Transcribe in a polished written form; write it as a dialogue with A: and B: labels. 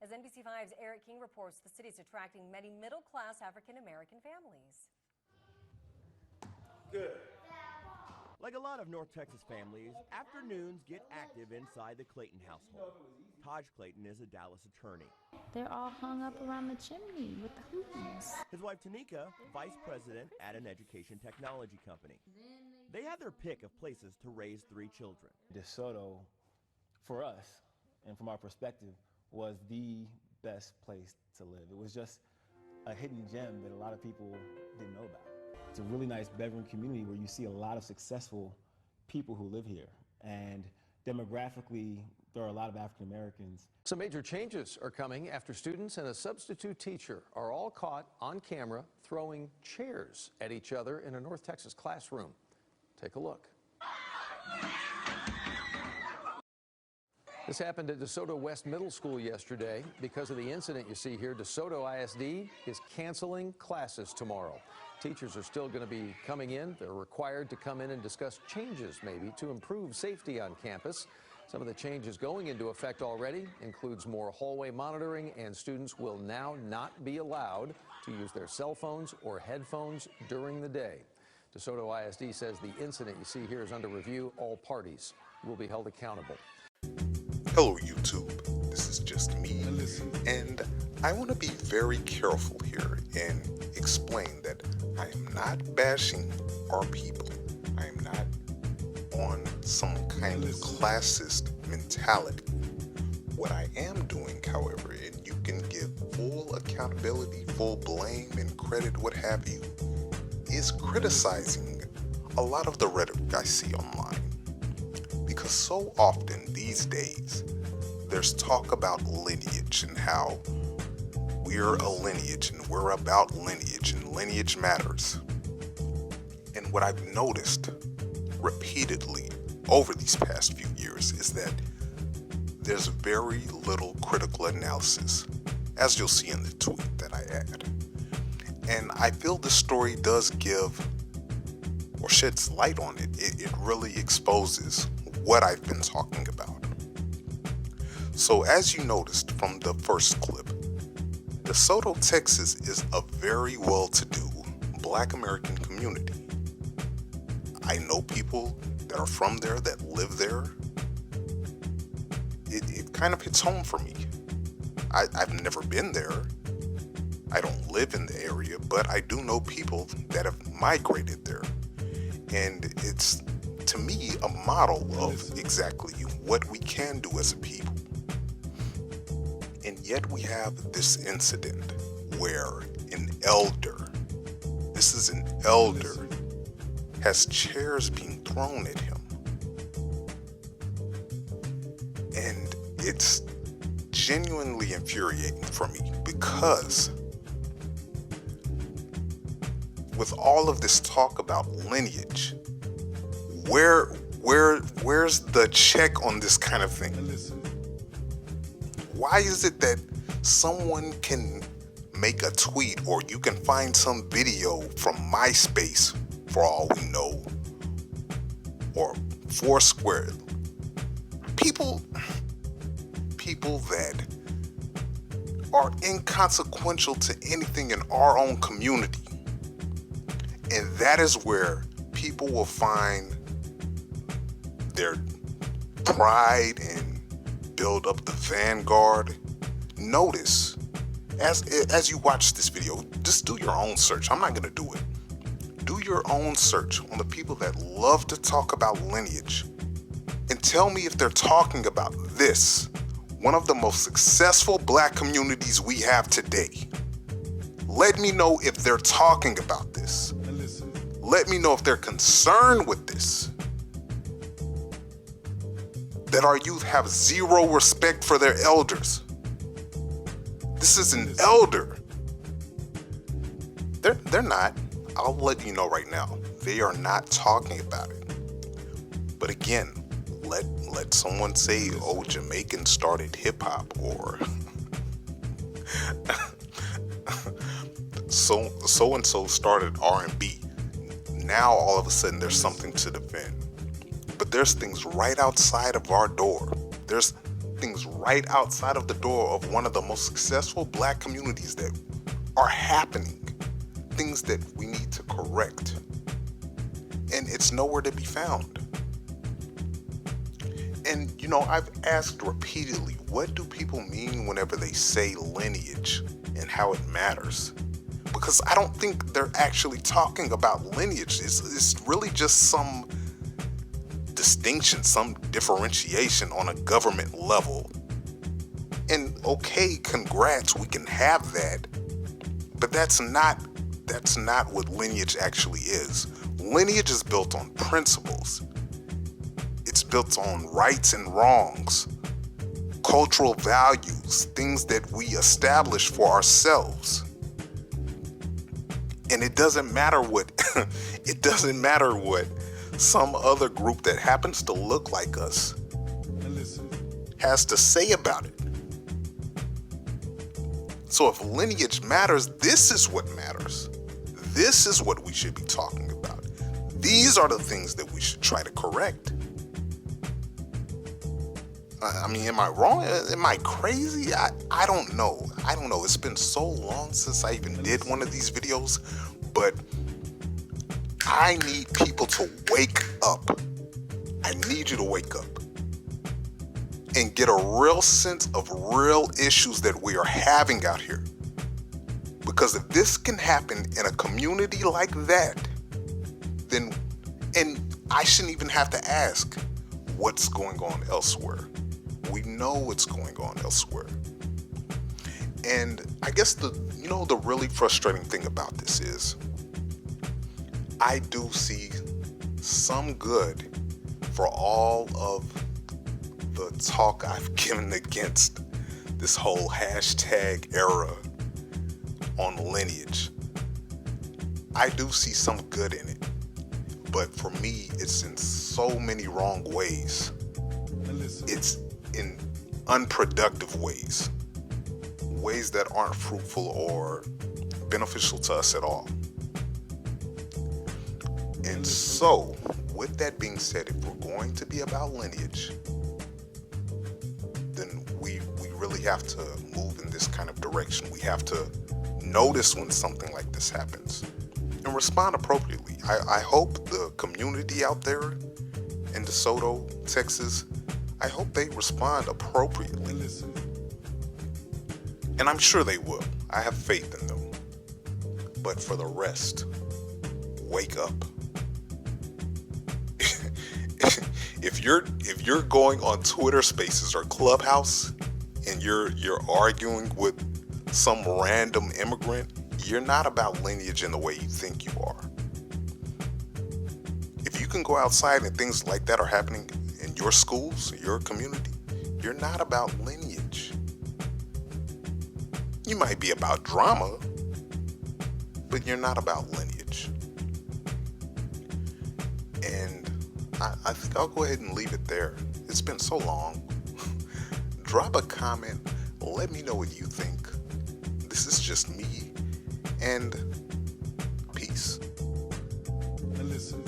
A: As NBC5's Eric King reports, the city is attracting many middle-class African-American families.
B: Good.
C: Like a lot of North Texas families, afternoons get active inside the Clayton household. Taj Clayton is a Dallas attorney.
D: They're all hung up around the chimney with the hoops.
C: His wife Tanika, vice president at an education technology company. They had their pick of places to raise 3 children.
E: DeSoto, for us, and from our perspective, was the best place to live. It was just a hidden gem that a lot of people didn't know about. It's a really nice bedroom community where you see a lot of successful people who live here. And demographically, there are a lot of African Americans.
F: Some major changes are coming after students and a substitute teacher are all caught on camera throwing chairs at each other in a North Texas classroom. Take a look. This happened at DeSoto West Middle School yesterday. Because of the incident you see here, DeSoto ISD is canceling classes tomorrow. Teachers are still going to be coming in. They're required to come in and discuss changes maybe to improve safety on campus. Some of the changes going into effect already includes more hallway monitoring, and students will now not be allowed to use their cell phones or headphones during the day. DeSoto ISD says the incident you see here is under review. All parties will be held accountable.
G: Hello YouTube, this is just me, and I want to be very careful here and explain that I am not bashing our people. I am not on some kind of classist mentality. What I am doing, however, and you can give full accountability, full blame and credit, what have you, is criticizing a lot of the rhetoric I see online. Because so often these days, there's talk about lineage and how we're a lineage and we're about lineage and lineage matters. And what I've noticed repeatedly over these past few years is that there's very little critical analysis, as you'll see in the tweet that I add. And I feel this story does give or sheds light on it. It really exposes what I've been talking about. So as you noticed from the first clip, DeSoto, Texas is a very well-to-do Black American community. I know people that are from there, that live there. It kind of hits home for me. I've never been there. I don't live in the area, but I do know people that have migrated there. And it's, to me, a model of exactly what we can do as a people. And yet we have this incident where an elder, this is an elder, has chairs being thrown at him. And it's genuinely infuriating for me because with all of this talk about lineage, where's the check on this kind of thing? Why is it that someone can make a tweet or you can find some video from MySpace, for all we know, or Foursquare? People that are inconsequential to anything in our own community. And that is where people will find their pride and build up the vanguard. Notice, as you watch this video, just do your own search. I'm not gonna do it. Do your own search on the people that love to talk about lineage and tell me if they're talking about this, one of the most successful Black communities we have today. Let me know if they're talking about this. Let me know if they're concerned with this. That our youth have zero respect for their elders. This is an elder. They're not. I'll let you know right now. They are not talking about it. But again, let someone say, oh, Jamaicans started hip hop, or so and so started R&B. Now all of a sudden there's something to defend. But there's things right outside of our door. There's things right outside of the door of one of the most successful black communities that are happening, things that we need to correct, and it's nowhere to be found. And you know, I've asked repeatedly, what do people mean whenever they say lineage and how it matters? Because I don't think they're actually talking about lineage. It's really just some distinction, some differentiation on a government level. And okay, congrats, we can have that, but that's not what lineage actually is. Lineage is built on principles. It's built on rights and wrongs, cultural values, things that we establish for ourselves. And it doesn't matter what some other group that happens to look like us has to say about it. So if lineage matters, this is what matters. This is what we should be talking about. These are the things that we should try to correct. I mean, am I wrong? Am I crazy? I don't know. I don't know. It's been so long since I even did one of these videos, but I need people to wake up. I need you to wake up and get a real sense of real issues that we are having out here. Because if this can happen in a community like that, then, and I shouldn't even have to ask what's going on elsewhere. We know what's going on elsewhere. And I guess the really frustrating thing about this is I do see some good for all of the talk I've given against this whole hashtag era on lineage. I do see some good in it, but for me, it's in so many wrong ways. It's in unproductive ways that aren't fruitful or beneficial to us at all. And so, with that being said, if we're going to be about lineage, then we really have to move in this kind of direction. We have to notice when something like this happens and respond appropriately. I hope the community out there in DeSoto, Texas, I hope they respond appropriately. And I'm sure they will. I have faith in them. But for the rest, wake up. If you're going on Twitter Spaces or Clubhouse and you're arguing with some random immigrant, you're not about lineage in the way you think you are. If you can go outside and things like that are happening in your schools, your community, you're not about lineage. You might be about drama, but you're not about lineage. And I think I'll go ahead and leave it there. It's been so long. Drop a comment. Let me know what you think. This is just me, and peace.
B: Listen.